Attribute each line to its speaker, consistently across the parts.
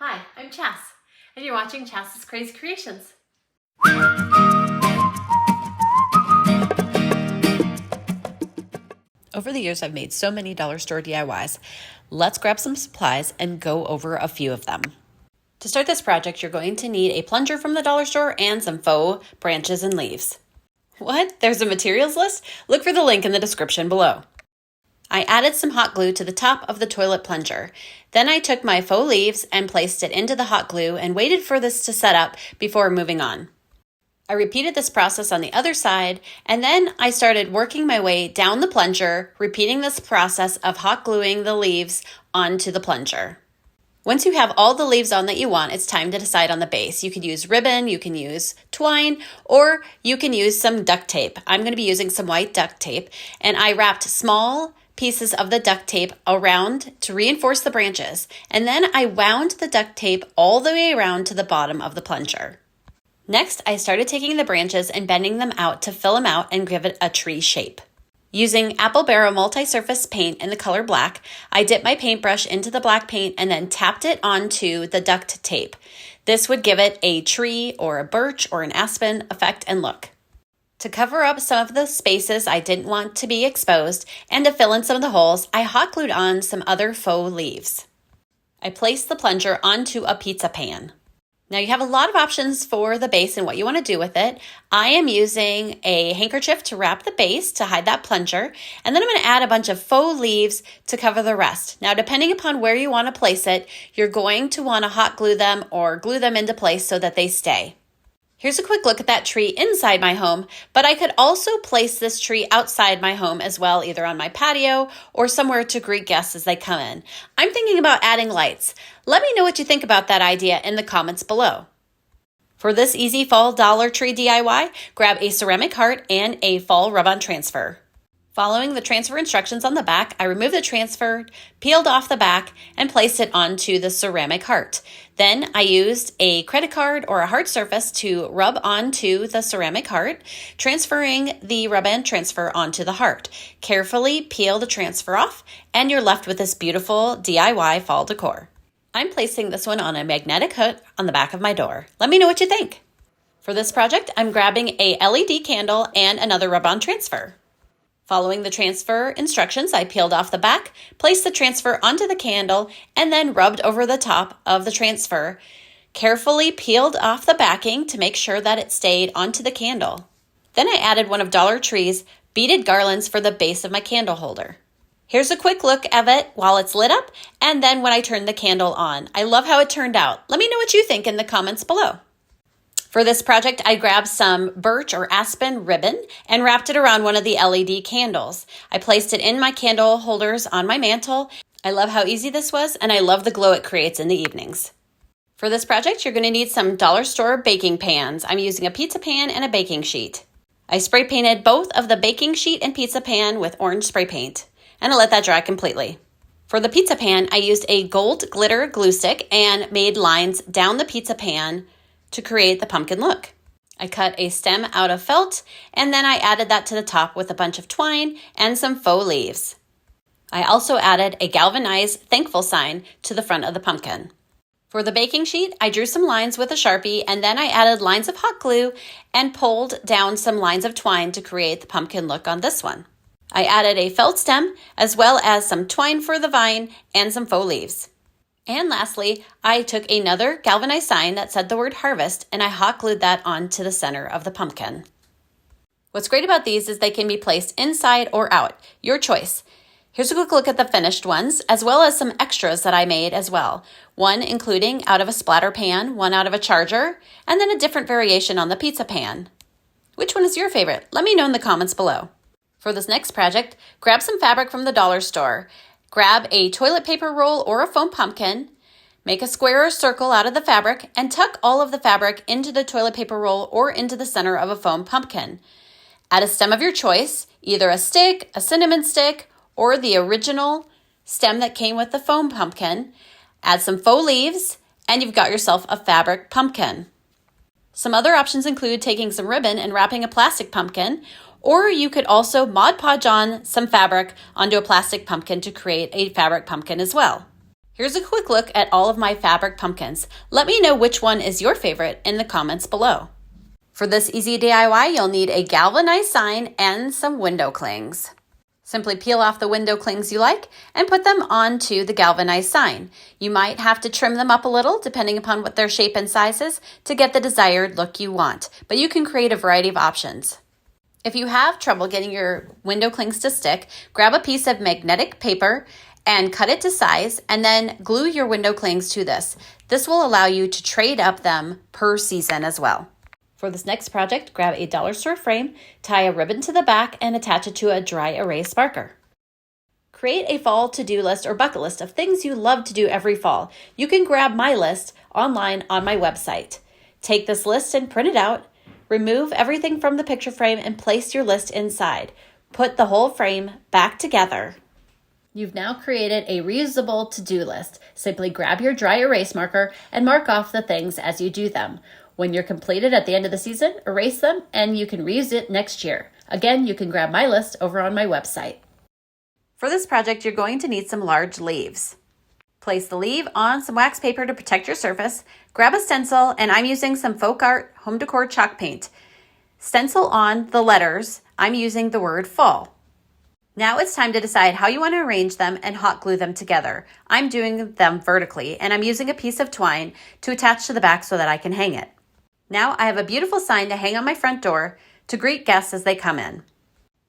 Speaker 1: Hi, I'm Chas, and you're watching Chas's Crazy Creations.
Speaker 2: Over the years, I've made so many dollar store DIYs. Let's grab some supplies and go over a few of them. To start this project, you're going to need a plunger from the dollar store and some faux branches and leaves. What? There's a materials list? Look for the link in the description below. I added some hot glue to the top of the toilet plunger. Then I took my faux leaves and placed it into the hot glue and waited for this to set up before moving on. I repeated this process on the other side, and then I started working my way down the plunger, repeating this process of hot gluing the leaves onto the plunger. Once you have all the leaves on that you want, it's time to decide on the base. You could use ribbon, you can use twine, or you can use some duct tape. I'm going to be using some white duct tape, and I wrapped small pieces of the duct tape around to reinforce the branches, and then I wound the duct tape all the way around to the bottom of the plunger. Next, I started taking the branches and bending them out to fill them out and give it a tree shape. Using Apple Barrel multi-surface paint in the color black, I dipped my paintbrush into the black paint and then tapped it onto the duct tape. This would give it a tree or a birch or an aspen effect and look. To cover up some of the spaces I didn't want to be exposed and to fill in some of the holes, I hot glued on some other faux leaves. I placed the plunger onto a pizza pan. Now you have a lot of options for the base and what you want to do with it. I am using a handkerchief to wrap the base to hide that plunger, and then I'm going to add a bunch of faux leaves to cover the rest. Now depending upon where you want to place it, you're going to want to hot glue them or glue them into place so that they stay. Here's a quick look at that tree inside my home, but I could also place this tree outside my home as well, either on my patio or somewhere to greet guests as they come in. I'm thinking about adding lights. Let me know what you think about that idea in the comments below. For this easy fall Dollar Tree DIY, grab a ceramic heart and a fall rub-on transfer. Following the transfer instructions on the back, I removed the transfer, peeled off the back, and placed it onto the ceramic heart. Then I used a credit card or a hard surface to rub onto the ceramic heart, transferring the rub-and transfer onto the heart. Carefully peel the transfer off, and you're left with this beautiful DIY fall decor. I'm placing this one on a magnetic hook on the back of my door. Let me know what you think. For this project, I'm grabbing a LED candle and another rub-on transfer. Following the transfer instructions, I peeled off the back, placed the transfer onto the candle, and then rubbed over the top of the transfer. Carefully peeled off the backing to make sure that it stayed onto the candle. Then I added one of Dollar Tree's beaded garlands for the base of my candle holder. Here's a quick look of it while it's lit up, and then when I turned the candle on. I love how it turned out. Let me know what you think in the comments below. For this project, I grabbed some birch or aspen ribbon and wrapped it around one of the LED candles. I placed it in my candle holders on my mantle. I love how easy this was, and I love the glow it creates in the evenings. For this project, you're going to need some dollar store baking pans. I'm using a pizza pan and a baking sheet. I spray painted both of the baking sheet and pizza pan with orange spray paint, and I let that dry completely. For the pizza pan, I used a gold glitter glue stick and made lines down the pizza pan to create the pumpkin look. I cut a stem out of felt, and then I added that to the top with a bunch of twine and some faux leaves. I also added a galvanized thankful sign to the front of the pumpkin. For the baking sheet, I drew some lines with a Sharpie, and then I added lines of hot glue and pulled down some lines of twine to create the pumpkin look on this one. I added a felt stem, as well as some twine for the vine and some faux leaves. And lastly, I took another galvanized sign that said the word harvest, and I hot glued that onto the center of the pumpkin. What's great about these is they can be placed inside or out, your choice. Here's a quick look at the finished ones, as well as some extras that I made as well. One including out of a splatter pan, one out of a charger, and then a different variation on the pizza pan. Which one is your favorite? Let me know in the comments below. For this next project, grab some fabric from the dollar store. Grab a toilet paper roll or a foam pumpkin, make a square or circle out of the fabric, and tuck all of the fabric into the toilet paper roll or into the center of a foam pumpkin. Add a stem of your choice, either a stick, a cinnamon stick, or the original stem that came with the foam pumpkin. Add some faux leaves, and you've got yourself a fabric pumpkin. Some other options include taking some ribbon and wrapping a plastic pumpkin, or you could also Mod Podge on some fabric onto a plastic pumpkin to create a fabric pumpkin as well. Here's a quick look at all of my fabric pumpkins. Let me know which one is your favorite in the comments below. For this easy DIY, you'll need a galvanized sign and some window clings. Simply peel off the window clings you like and put them onto the galvanized sign. You might have to trim them up a little depending upon what their shape and size is to get the desired look you want, but you can create a variety of options. If you have trouble getting your window clings to stick, grab a piece of magnetic paper and cut it to size and then glue your window clings to this. This will allow you to trade up them per season as well. For this next project, grab a dollar store frame, tie a ribbon to the back, and attach it to a dry erase marker. Create a fall to-do list or bucket list of things you love to do every fall. You can grab my list online on my website. Take this list and print it out. Remove everything from the picture frame and place your list inside. Put the whole frame back together. You've now created a reusable to-do list. Simply grab your dry erase marker and mark off the things as you do them. When you're completed at the end of the season, erase them and you can reuse it next year. Again, you can grab my list over on my website. For this project, you're going to need some large leaves. Place the leaf on some wax paper to protect your surface. Grab a stencil, and I'm using some folk art home decor chalk paint. Stencil on the letters. I'm using the word fall. Now it's time to decide how you want to arrange them and hot glue them together. I'm doing them vertically, and I'm using a piece of twine to attach to the back so that I can hang it. Now I have a beautiful sign to hang on my front door to greet guests as they come in.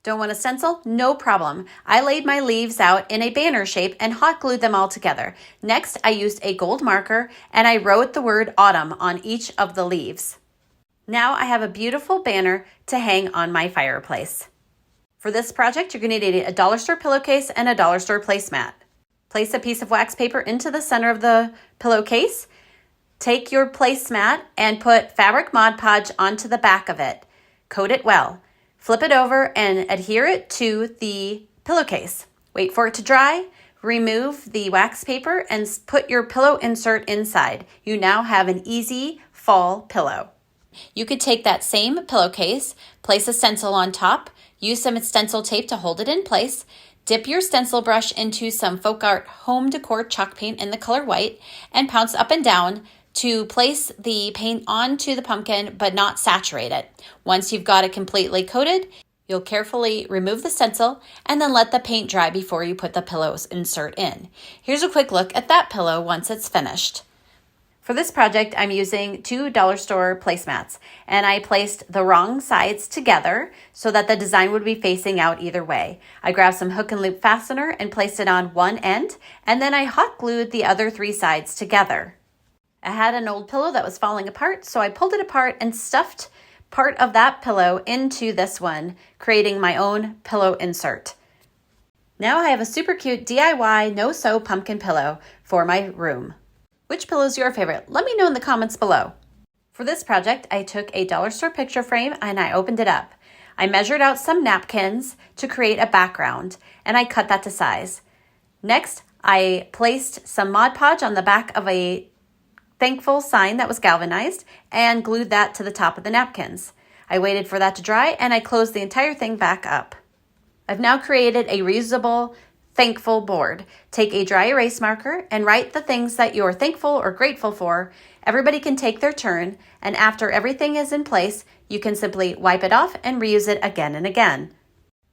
Speaker 2: Don't want a stencil? No problem. I laid my leaves out in a banner shape and hot glued them all together. Next, I used a gold marker and I wrote the word autumn on each of the leaves. Now I have a beautiful banner to hang on my fireplace. For this project, you're going to need a dollar store pillowcase and a dollar store placemat. Place a piece of wax paper into the center of the pillowcase. Take your placemat and put fabric Mod Podge onto the back of it. Coat it well. Flip it over and adhere it to the pillowcase. Wait for it to dry. Remove the wax paper and put your pillow insert inside. You now have an easy fall pillow. You could take that same pillowcase, place a stencil on top, use some stencil tape to hold it in place, dip your stencil brush into some folk art home decor chalk paint in the color white, and pounce up and down to place the paint onto the pumpkin but not saturate it. Once you've got it completely coated, you'll carefully remove the stencil and then let the paint dry before you put the pillow's insert in. Here's a quick look at that pillow once it's finished. For this project, I'm using 2 dollar store placemats, and I placed the wrong sides together so that the design would be facing out either way. I grabbed some hook and loop fastener and placed it on one end, and then I hot glued the other 3 sides together. I had an old pillow that was falling apart, so I pulled it apart and stuffed part of that pillow into this one, creating my own pillow insert. Now I have a super cute DIY no-sew pumpkin pillow for my room. Which pillow is your favorite? Let me know in the comments below. For this project, I took a dollar store picture frame and I opened it up. I measured out some napkins to create a background, and I cut that to size. Next, I placed some Mod Podge on the back of a thankful sign that was galvanized and glued that to the top of the napkins. I waited for that to dry and I closed the entire thing back up. I've now created a reusable thankful board. Take a dry erase marker and write the things that you're thankful or grateful for. Everybody can take their turn, and after everything is in place, you can simply wipe it off and reuse it again and again.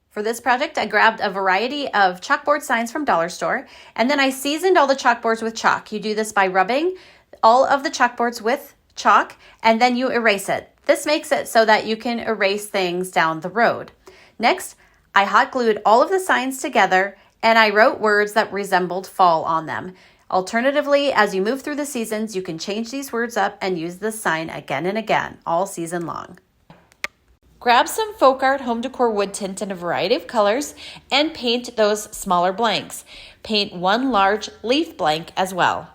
Speaker 2: For this project, I grabbed a variety of chalkboard signs from Dollar Store, and then I seasoned all the chalkboards with chalk. You do this by rubbing all of the chalkboards with chalk, and then you erase it. This makes it so that you can erase things down the road. Next, I hot glued all of the signs together, and I wrote words that resembled fall on them. Alternatively, as you move through the seasons, you can change these words up and use this sign again and again, all season long. Grab some folk art home decor wood tint in a variety of colors and paint those smaller blanks. Paint one large leaf blank as well.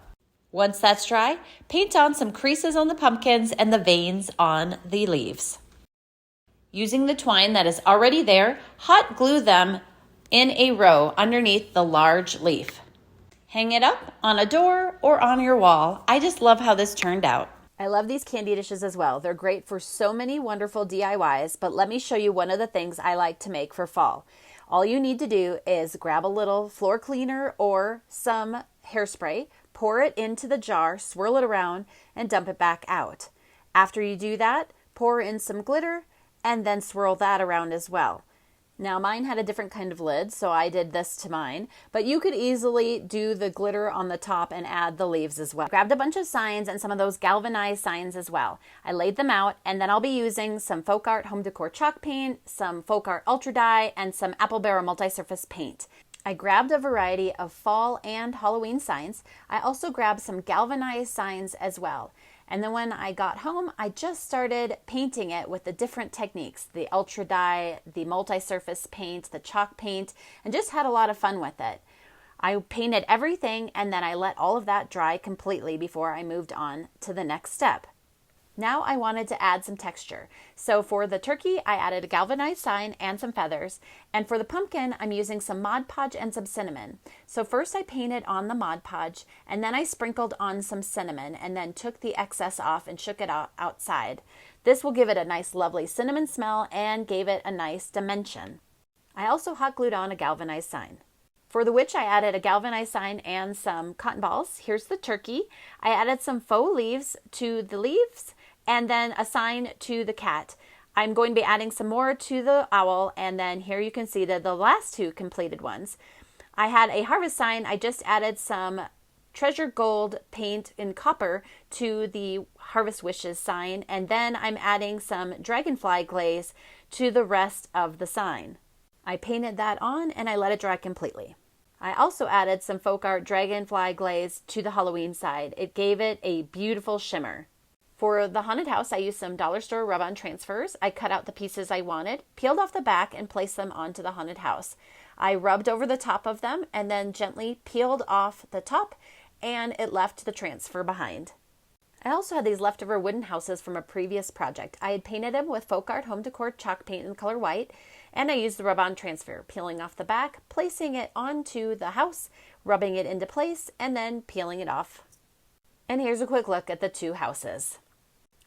Speaker 2: Once that's dry, paint on some creases on the pumpkins and the veins on the leaves. Using the twine that is already there, hot glue them in a row underneath the large leaf. Hang it up on a door or on your wall. I just love how this turned out. I love these candy dishes as well. They're great for so many wonderful DIYs, but let me show you one of the things I like to make for fall. All you need to do is grab a little floor cleaner or some hairspray,
Speaker 3: pour it into the jar, swirl it around, and dump it back out. After you do that, pour in some glitter and then swirl that around as well. Now mine had a different kind of lid, so I did this to mine, but you could easily do the glitter on the top and add the leaves as well. Grabbed a bunch of signs and some of those galvanized signs as well. I laid them out, and then I'll be using some Folk Art Home Decor chalk paint, some Folk Art Ultra Dye, and some Apple Barrel multi-surface paint. I grabbed a variety of fall and Halloween signs. I also grabbed some galvanized signs as well. And then when I got home, I just started painting it with the different techniques, the Ultra Dye, the multi-surface paint, the chalk paint, and just had a lot of fun with it. I painted everything, and then I let all of that dry completely before I moved on to the next step. Now I wanted to add some texture. So for the turkey, I added a galvanized sign and some feathers. And for the pumpkin, I'm using some Mod Podge and some cinnamon. So first I painted on the Mod Podge, and then I sprinkled on some cinnamon and then took the excess off and shook it outside. This will give it a nice lovely cinnamon smell and gave it a nice dimension. I also hot glued on a galvanized sign. For the witch, I added a galvanized sign and some cotton balls. Here's the turkey. I added some faux leaves to the leaves, and then a sign to the cat. I'm going to be adding some more to the owl, and then here you can see the last two completed ones. I had a harvest sign. I just added some treasure gold paint in copper to the harvest wishes sign, and then I'm adding some dragonfly glaze to the rest of the sign. I painted that on and I let it dry completely. I also added some Folk Art dragonfly glaze to the Halloween side. It gave it a beautiful shimmer. For the haunted house, I used some dollar store rub-on transfers. I cut out the pieces I wanted, peeled off the back, and placed them onto the haunted house. I rubbed over the top of them and then gently peeled off the top, and it left the transfer behind. I also had these leftover wooden houses from a previous project. I had painted them with Folk Art Home Decor chalk paint in color white, and I used the rub-on transfer, peeling off the back, placing it onto the house, rubbing it into place, and then peeling it off. And here's a quick look at the two houses.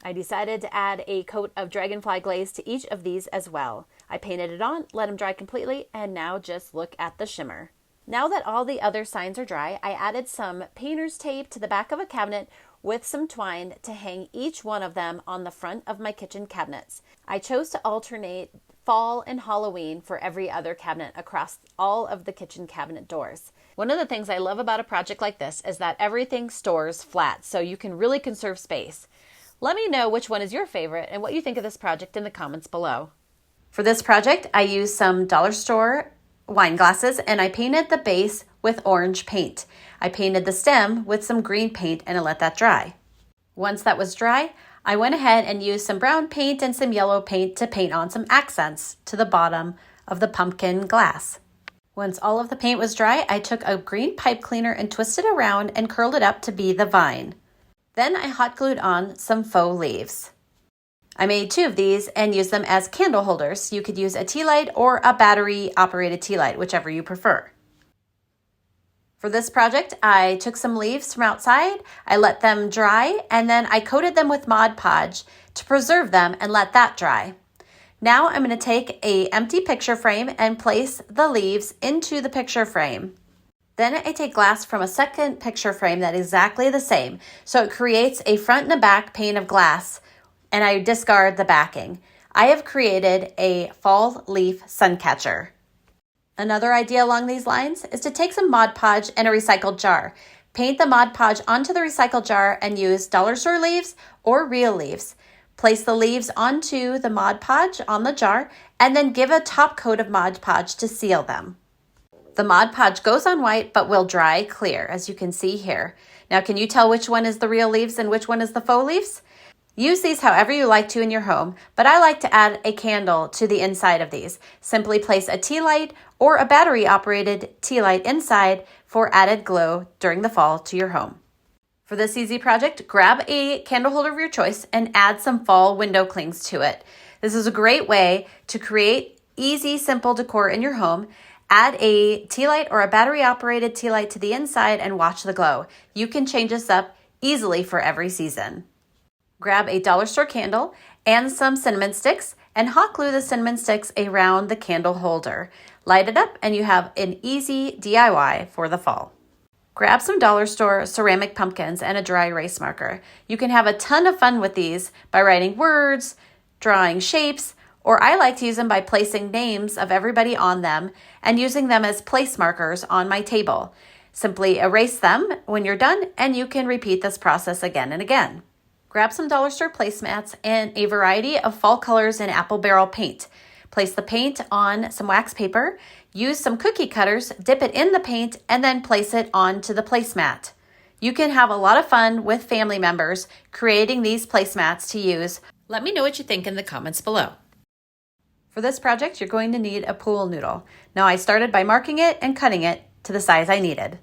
Speaker 3: I decided to add a coat of dragonfly glaze to each of these as well. I painted it on, let them dry completely, and now just look at the shimmer. Now that all the other signs are dry, I added some painter's tape to the back of a cabinet with some twine to hang each one of them on the front of my kitchen cabinets. I chose to alternate fall and Halloween for every other cabinet across all of the kitchen cabinet doors. One of the things I love about a project like this is that everything stores flat, so you can really conserve space. Let me know which one is your favorite and what you think of this project in the comments below. For this project, I used some dollar store wine glasses and I painted the base with orange paint. I painted the stem with some green paint and I let that dry. Once that was dry, I went ahead and used some brown paint and some yellow paint to paint on some accents to the bottom of the pumpkin glass. Once all of the paint was dry, I took a green pipe cleaner and twisted it around and curled it up to be the vine. Then I hot glued on some faux leaves. I made 2 of these and used them as candle holders. You could use a tea light or a battery operated tea light, whichever you prefer. For this project, I took some leaves from outside, I let them dry, and then I coated them with Mod Podge to preserve them and let that dry. Now I'm going to take an empty picture frame and place the leaves into the picture frame. Then I take glass from a second picture frame that is exactly the same, so it creates a front and a back pane of glass, and I discard the backing. I have created a fall leaf sun catcher. Another idea along these lines is to take some Mod Podge and a recycled jar. Paint the Mod Podge onto the recycled jar and use dollar store leaves or real leaves. Place the leaves onto the Mod Podge on the jar and then give a top coat of Mod Podge to seal them. The Mod Podge goes on white but will dry clear, as you can see here. Now, can you tell which one is the real leaves and which one is the faux leaves? Use these however you like to in your home, but I like to add a candle to the inside of these. Simply place a tea light or a battery-operated tea light inside for added glow during the fall to your home. For this easy project, grab a candle holder of your choice and add some fall window clings to it. This is a great way to create easy, simple decor in your home. Add a tea light or a battery-operated tea light to the inside and watch the glow. You can change this up easily for every season. Grab a dollar store candle and some cinnamon sticks and hot glue the cinnamon sticks around the candle holder. Light it up and you have an easy DIY for the fall.
Speaker 2: Grab some dollar store ceramic pumpkins and a dry erase marker. You can have a ton of fun with these by writing words, drawing shapes, or I like to use them by placing names of everybody on them and using them as place markers on my table. Simply erase them when you're done, and you can repeat this process again and again. Grab some dollar store placemats and a variety of fall colors in apple barrel paint. Place the paint on some wax paper, use some cookie cutters, dip it in the paint, and then place it onto the placemat. You can have a lot of fun with family members creating these placemats to use. Let me know what you think in the comments below. For this project, you're going to need a pool noodle. Now I started by marking it and cutting it to the size I needed.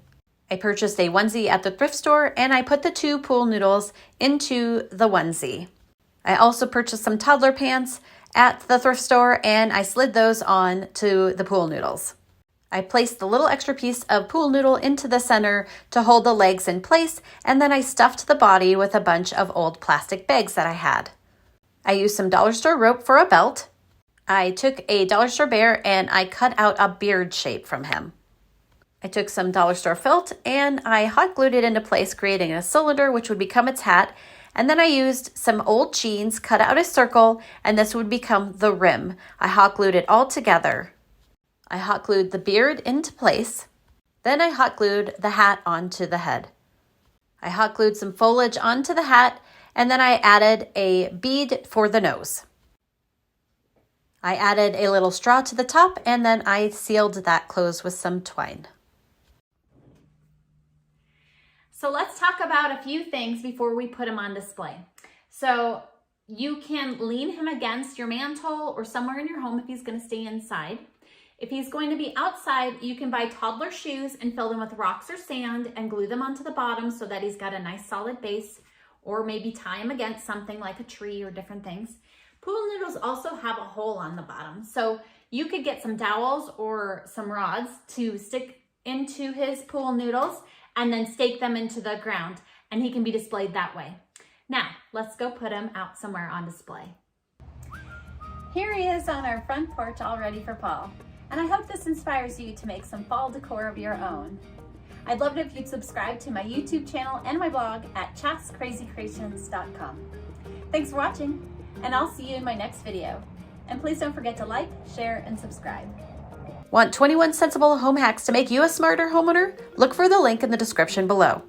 Speaker 2: I purchased a onesie at the thrift store, and I put the 2 pool noodles into the onesie. I also purchased some toddler pants at the thrift store, and I slid those on to the pool noodles. I placed the little extra piece of pool noodle into the center to hold the legs in place, and then I stuffed the body with a bunch of old plastic bags that I had. I used some dollar store rope for a belt. I took a dollar store bear and I cut out a beard shape from him. I took some dollar store felt and I hot glued it into place, creating a cylinder which would become its hat. And then I used some old jeans, cut out a circle, and this would become the rim. I hot glued it all together. I hot glued the beard into place. Then I hot glued the hat onto the head. I hot glued some foliage onto the hat, and then I added a bead for the nose. I added a little straw to the top, and then I sealed that closed with some twine.
Speaker 1: So let's talk about a few things before we put him on display. So you can lean him against your mantle or somewhere in your home if he's going to stay inside. If he's going to be outside, you can buy toddler shoes and fill them with rocks or sand and glue them onto the bottom so that he's got a nice solid base, or maybe tie him against something like a tree or different things. Pool noodles also have a hole on the bottom, so you could get some dowels or some rods to stick into his pool noodles and then stake them into the ground, and he can be displayed that way. Now, let's go put him out somewhere on display.
Speaker 3: Here he is on our front porch all ready for fall, and I hope this inspires you to make some fall decor of your own. I'd love it if you'd subscribe to my YouTube channel and my blog at chascrazycreations.com. Thanks for watching, and I'll see you in my next video. And please don't forget to like, share, and subscribe.
Speaker 2: Want 21 sensible home hacks to make you a smarter homeowner? Look for the link in the description below.